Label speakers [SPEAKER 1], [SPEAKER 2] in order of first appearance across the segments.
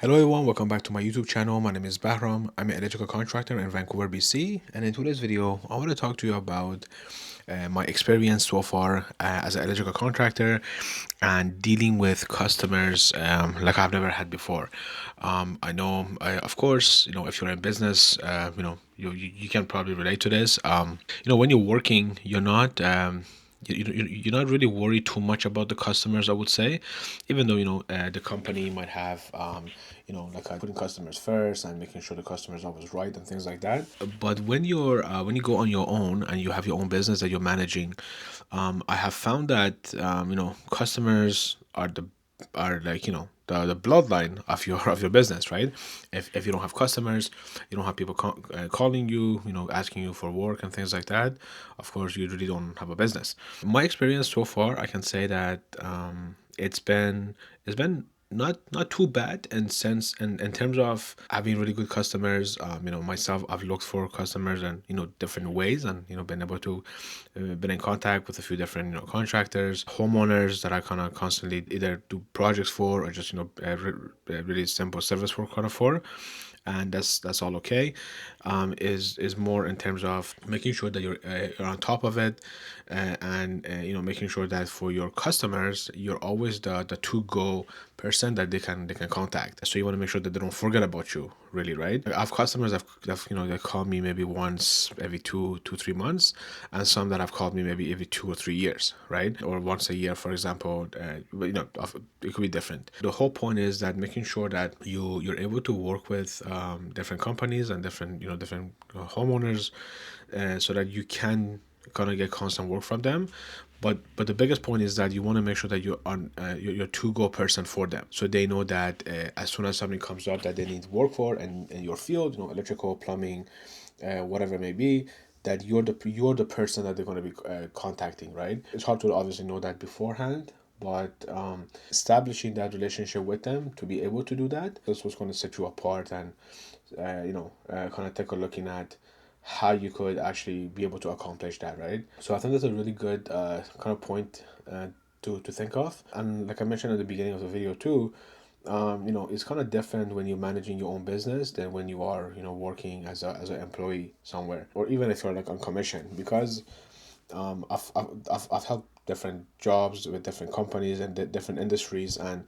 [SPEAKER 1] Hello everyone, welcome back to my YouTube channel. My name is Bahram. I'm an electrical contractor in Vancouver, BC. And in today's video, I want to talk to you about my experience so far as an electrical contractor and dealing with customers like I've never had before. I know, of course, if you're in business, you can probably relate to this. When you're working, you're not really worried too much about the customers, I would say, even though the company might have putting customers first and making sure the customer is always right and things like that. But when you go on your own and you have your own business that you're managing, I have found that customers are like the bloodline of your business, right? If you don't have customers, you don't have people calling you, asking you for work and things like that, of course you really don't have a business. My experience so far, I can say that it's been not too bad in terms of having really good customers. Myself, I've looked for customers and different ways, and been able to been in contact with a few different contractors, homeowners that I kind of constantly either do projects for or just really simple service work kind of for, and that's all okay. Is more in terms of making sure that you're on top of it, and making sure that for your customers you're always the to go person that they can contact. So you want to make sure that they don't forget about you, really, right? I have customers that they call me maybe once every 3 months, and some that have called me maybe every 2 or 3 years, right? Or once a year, for example. But it could be different. The whole point is that making sure that you're able to work with different companies and different homeowners, so that you can kind of get constant work from them. But the biggest point is that you want to make sure that you're on you're to go person for them, so they know that as soon as something comes up that they need work for, and in your field, electrical, plumbing, whatever it may be, that you're the person that they're going to be contacting, right? It's hard to obviously know that beforehand, but establishing that relationship with them to be able to do that, that's what's going to set you apart. And kind of take a looking at how you could actually be able to accomplish that, right? So I think that's a really good kind of point to think of. And like I mentioned at the beginning of the video too, it's kind of different when you're managing your own business than when you are, working as an employee somewhere, or even if you're like on commission, because I've held different jobs with different companies and different industries, and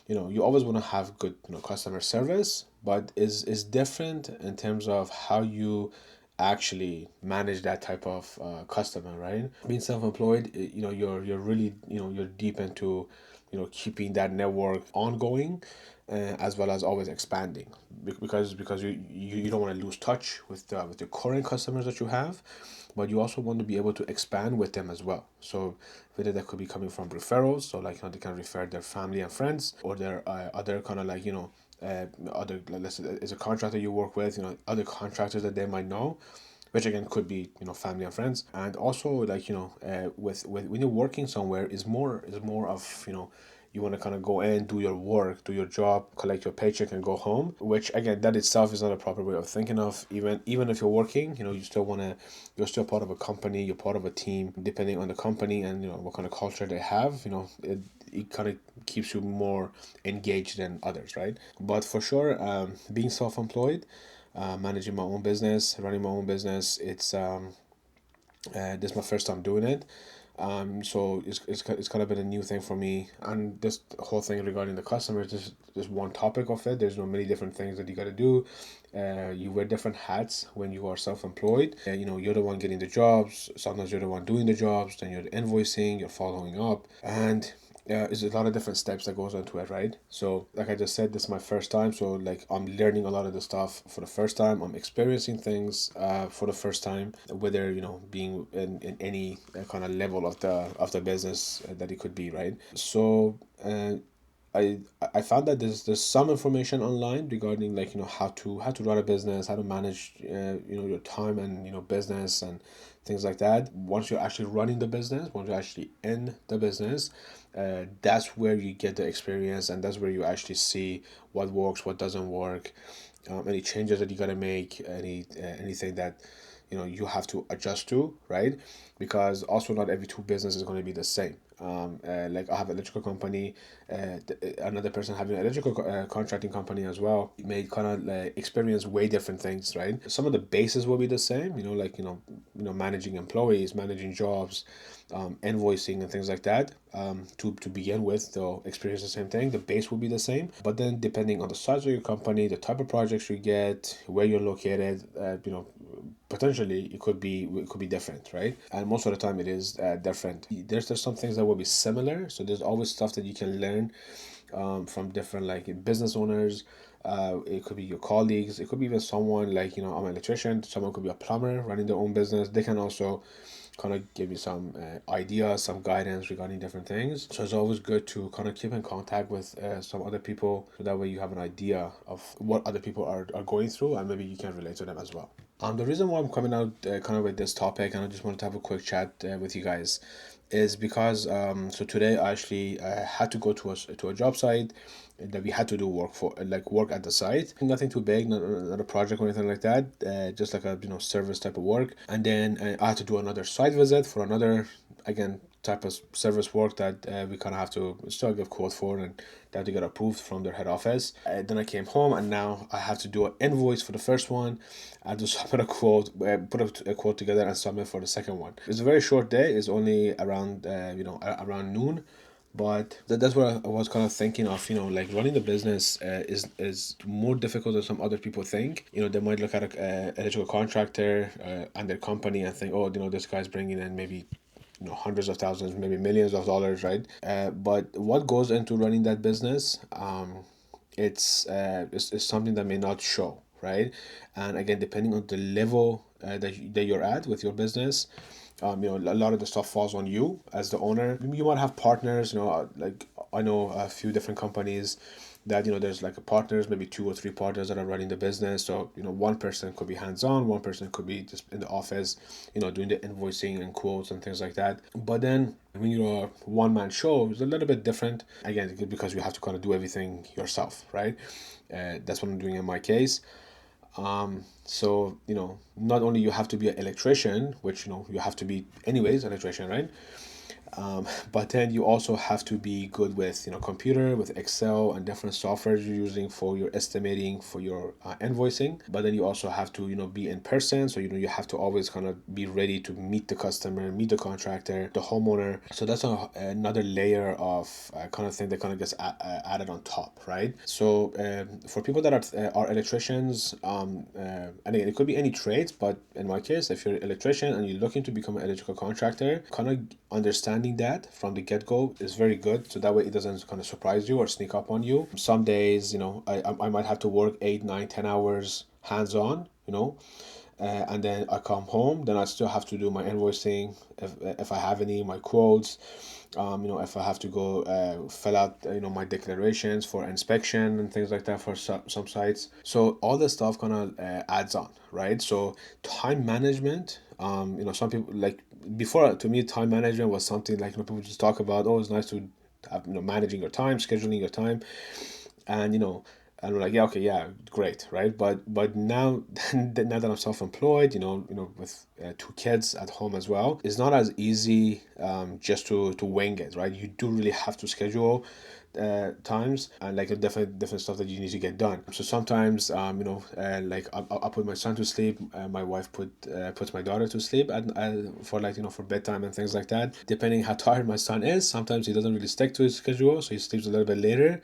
[SPEAKER 1] you always want to have good customer service, but is different in terms of how you actually manage that type of customer, right? Being self-employed, you're really you're deep into keeping that network ongoing, as well as always expanding, because you don't want to lose touch with your current customers that you have, but you also want to be able to expand with them as well. So whether that could be coming from referrals, so like they can refer their family and friends, or their other kind of like other, let's say as a contractor you work with, other contractors that they might know, which again could be family and friends. And also like with when you're working somewhere, is more of you want to kind of go in, do your work, do your job, collect your paycheck, and go home. Which again, that itself is not a proper way of thinking of. Even if you're working, you still want to. You're still part of a company. You're part of a team. Depending on the company and what kind of culture they have, it kind of keeps you more engaged than others, right? But for sure, being self-employed, managing my own business, running my own business, this is my first time doing it. So it's kind of been a new thing for me. And this whole thing regarding the customers, just one topic of it. There's no many different things that you got to do. You wear different hats when you are self-employed. You're the one getting the jobs. Sometimes you're the one doing the jobs. Then you're invoicing. You're following up, and there's a lot of different steps that goes into it, right? So like I just said, this is my first time, so like I'm learning a lot of the stuff for the first time. I'm experiencing things for the first time, whether being in any kind of level of the business that it could be, right? So I I found that there's some information online regarding like how to run a business, how to manage your time and business and things like that. Once you're actually running the business, once you're actually in the business, that's where you get the experience, and that's where you actually see what works, what doesn't work, any changes that you gotta make, anything that you have to adjust to, right? Because also not every two business is going to be the same. Like I have an electrical company, another person having an electrical contracting company as well. You may kind of experience way different things, right? Some of the bases will be the same, like managing employees, managing jobs, invoicing and things like that. To begin with, they'll experience the same thing. The base will be the same, but then depending on the size of your company, the type of projects you get, where you're located, potentially it could be different, right? And most of the time it is different. There's some things that will be similar, so there's always stuff that you can learn from different like business owners. It could be your colleagues, it could be even someone like I'm an electrician, someone could be a plumber running their own business. They can also kind of give you some ideas, some guidance regarding different things. So it's always good to kind of keep in contact with some other people, so that way you have an idea of what other people are going through, and maybe you can relate to them as well. The reason why I'm coming out kind of with this topic, and I just wanted to have a quick chat with you guys, is because so today I actually had to go to a job site that we had to do work for, like work at the site. Nothing too big, not a project or anything like that. Just like a service type of work. And then I had to do another site visit for another, again, type of service work that we kind of have to still give quote for, and they have to get approved from their head office. Then I came home, and now I have to do an invoice for the first one. I have to submit a quote, put a quote together and submit for the second one. It's a very short day. It's only around around noon. But that's what I was kind of thinking of, like running the business is more difficult than some other people think. They might look at a electrical contractor and their company and think, oh, this guy's bringing in maybe hundreds of thousands, maybe millions of dollars, right? But what goes into running that business, it's something that may not show, right? And again, depending on the level that you're at with your business, a lot of the stuff falls on you as the owner. You might have partners, like I know a few different companies that there's like a partners, maybe two or three partners that are running the business. So one person could be hands-on, one person could be just in the office, doing the invoicing and quotes and things like that. But then when you're a one-man show, it's a little bit different, again, because you have to kind of do everything yourself, right? That's what I'm doing in my case. So not only you have to be an electrician, which you have to be anyways, an electrician, right? But then you also have to be good with computer, with Excel and different softwares you're using for your estimating, for your invoicing. But then you also have to be in person, so you have to always kind of be ready to meet the customer, meet the contractor, the homeowner. So that's another layer of kind of thing that kind of gets added on top, right? So for people that are electricians, and again, it could be any trades, but in my case, if you're an electrician and you're looking to become an electrical contractor, kind of understanding that from the get-go is very good, so that way it doesn't kind of surprise you or sneak up on you. Some days I might have to work 8, 9, 10 hours hands-on, and then I come home, then I still have to do my invoicing, if I have any, my quotes, if I have to go fill out my declarations for inspection and things like that for some sites. So all this stuff kind of adds on, right? So time management, some people, like, before, to me, time management was something like people just talk about, oh, it's nice to have, managing your time, scheduling your time, and and we're like, yeah, okay, yeah, great, right? But now, now that I'm self-employed, with two kids at home as well, it's not as easy just to wing it, right? You do really have to schedule times, and like a different stuff that you need to get done. So sometimes like I'll put my son to sleep, my wife puts my daughter to sleep for like for bedtime and things like that. Depending how tired my son is, sometimes he doesn't really stick to his schedule, so he sleeps a little bit later.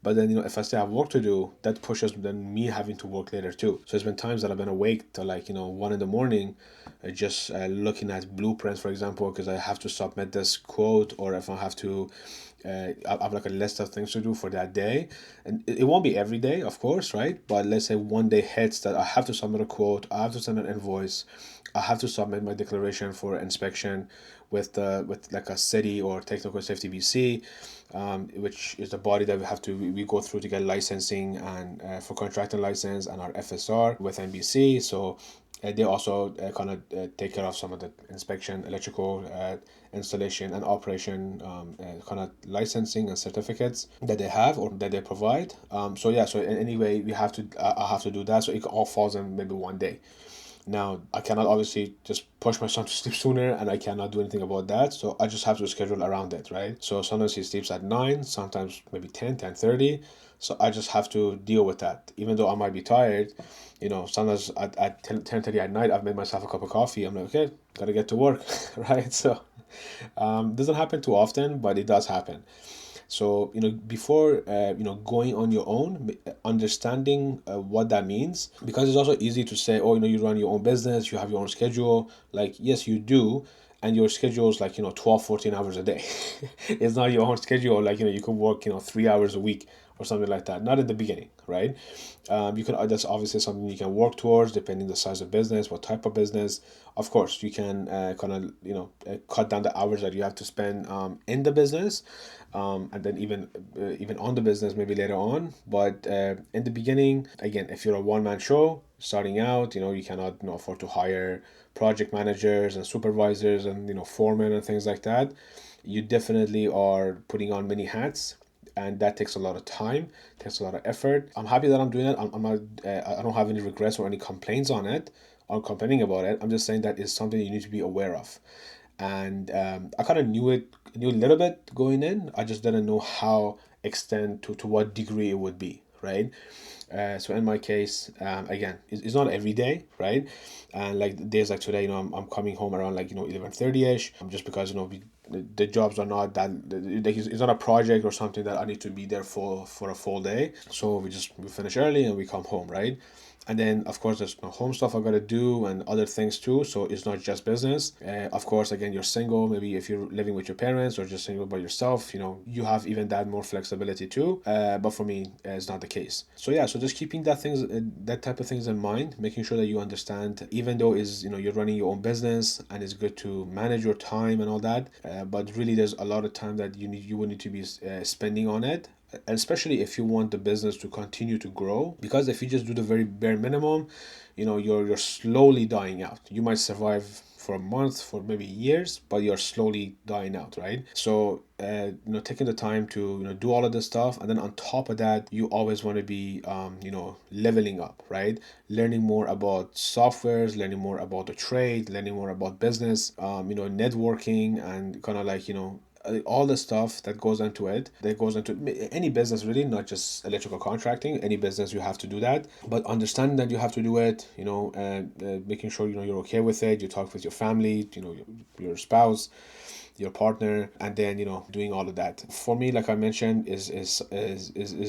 [SPEAKER 1] But then if I still have work to do, that pushes then me having to work later too. So there's been times that I've been awake till like 1 in the morning, just looking at blueprints, for example, because I have to submit this quote, or if I have to I have like a list of things to do for that day. And it won't be every day, of course, right? But let's say one day hits that I have to submit a quote, I have to send an invoice, I have to submit my declaration for inspection with like a city or technical safety BC, which is the body that we go through to get licensing, and for contracting license, and our FSR with NBC. So they also kind of take care of some of the inspection, electrical installation and operation, kind of licensing and certificates that they have or that they provide. So yeah, so anyway, I have to do that. So it all falls in maybe one day. Now, I cannot obviously just push my son to sleep sooner, and I cannot do anything about that. So I just have to schedule around it, right? So sometimes he sleeps at 9, sometimes maybe 10, 10:30. So I just have to deal with that. Even though I might be tired, sometimes at 10:30 at night, I've made myself a cup of coffee. I'm like, okay, gotta get to work, right? So doesn't happen too often, but it does happen. So, before, going on your own, understanding what that means, because it's also easy to say, oh, you run your own business, you have your own schedule. Like, yes, you do. And your schedule is like, 12, 14 hours a day. It's not your own schedule. Like, you could work, 3 hours a week or something like that. Not in the beginning, right? You can, that's obviously something you can work towards depending the size of business, what type of business. Of course, you can kind of, cut down the hours that you have to spend in the business, and then even on the business maybe later on. But in the beginning, again, if you're a one-man show starting out, you cannot afford to hire project managers and supervisors and foremen and things like that. You definitely are putting on many hats, and that takes a lot of time, takes a lot of effort. I'm happy that I'm doing it. I'm not I don't have any regrets or any complaints on it or complaining about it. I'm just saying that it's something you need to be aware of. And I kind of knew a little bit going in. I just didn't know how extent to what degree it would be, right? So in my case, again, it's not every day, right? And like days like today, I'm coming home around like 11:30 ish, just because the jobs are not that, like, it's not a project or something that I need to be there for a full day. So we finish early and we come home, right? And then, of course, there's home stuff I gotta do and other things too. So it's not just business. Of course, again, you're single. Maybe if you're living with your parents or just single by yourself, you have even that more flexibility too. But for me, it's not the case. So yeah, so just keeping that type of things in mind, making sure that you understand, even though is you're running your own business and it's good to manage your time and all that. But really, there's a lot of time that you will need to be spending on it, and especially if you want the business to continue to grow. Because if you just do the very bare minimum, you're slowly dying out. You might survive for a month, for maybe years, but you're slowly dying out, right? So taking the time to do all of this stuff, and then on top of that, you always want to be leveling up, right? Learning more about softwares, learning more about the trade, learning more about business, networking, and kind of like all the stuff that goes into any business, really, not just electrical contracting. Any business, you have to do that. But understanding that you have to do it, and making sure you're okay with it. You talk with your family, your spouse, your partner, and then doing all of that. For me, like I mentioned, is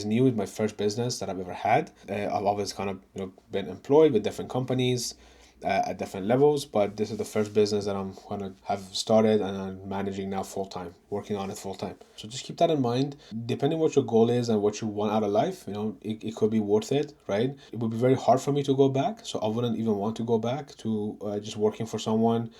[SPEAKER 1] new. It's my first business that I've ever had. I've always kind of been employed with different companies at different levels, but this is the first business that I'm gonna have started and I'm managing now full time, working on it full time. So just keep that in mind. Depending what your goal is and what you want out of life, it could be worth it, right? It would be very hard for me to go back, so I wouldn't even want to go back to just working for someone.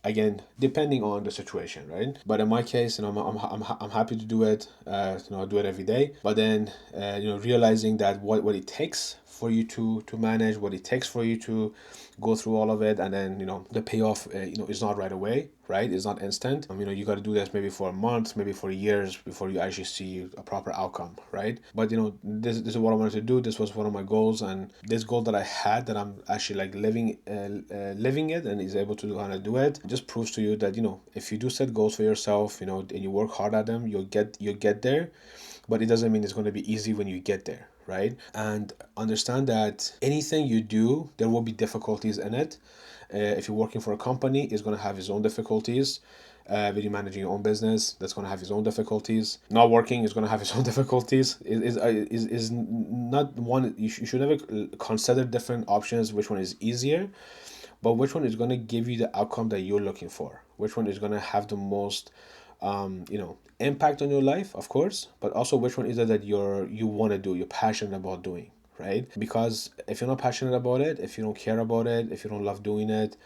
[SPEAKER 1] Again, depending on the situation, right? But in my case, I'm happy to do it. I do it every day. But then, realizing that what it takes for you to manage, what it takes for you to go through all of it, and then the payoff, is not right away, right? It's not instant. You got to do this maybe for a month, maybe for years before you actually see a proper outcome, right? But this is what I wanted to do. This was one of my goals, and this goal that I had, that I'm actually like living it, and is able to kind of do it, just proves to you that if you do set goals for yourself, and you work hard at them, you'll get there. But it doesn't mean it's going to be easy when you get there, right? And understand that anything you do, there will be difficulties in it. If you're working for a company, it's going to have its own difficulties. When you're managing your own business, that's going to have its own difficulties. Not working is going to have its own difficulties. Is not one. You should never consider different options. Which one is easier, but which one is going to give you the outcome that you're looking for? Which one is going to have the most impact on your life, of course, but also which one is it that you want to do, you're passionate about doing, right? Because if you're not passionate about it, if you don't care about it, if you don't love doing it,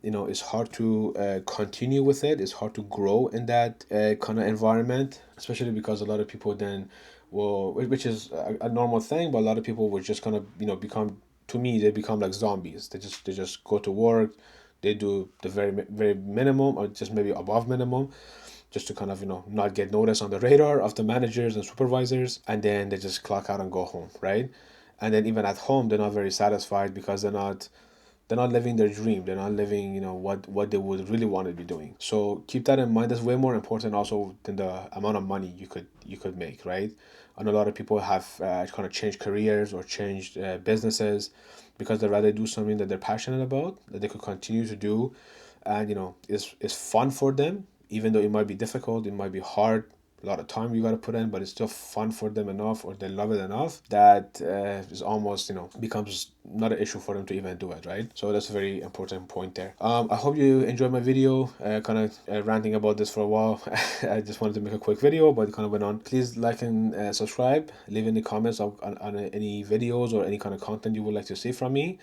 [SPEAKER 1] it's hard to continue with it. It's hard to grow in that kind of environment, especially because a lot of people then will, which is a normal thing, but a lot of people will just kind of become, to me, they become like zombies. They just go to work, they do the very very minimum or just maybe above minimum, just to kind of not get noticed on the radar of the managers and supervisors, and then they just clock out and go home, right? And then even at home, they're not very satisfied because they're not living their dream. They're not living, what they would really want to be doing. So keep that in mind. That's way more important also than the amount of money you could make, right? I know a lot of people have kind of changed careers or changed businesses because they'd rather do something that they're passionate about, that they could continue to do, and is fun for them, even though it might be difficult, it might be hard, a lot of time you got to put in, but it's still fun for them enough, or they love it enough that is almost becomes not an issue for them to even do it, right? So that's a very important point there. I hope you enjoyed my video, kind of ranting about this for a while. I just wanted to make a quick video, but it kind of went on. Please like and subscribe, leave in the comments on any videos or any kind of content you would like to see from me.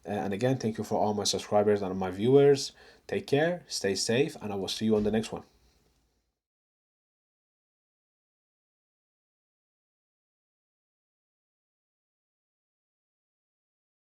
[SPEAKER 1] And again, thank you for all my subscribers and my viewers. Take care, stay safe, and I will see you on the next one.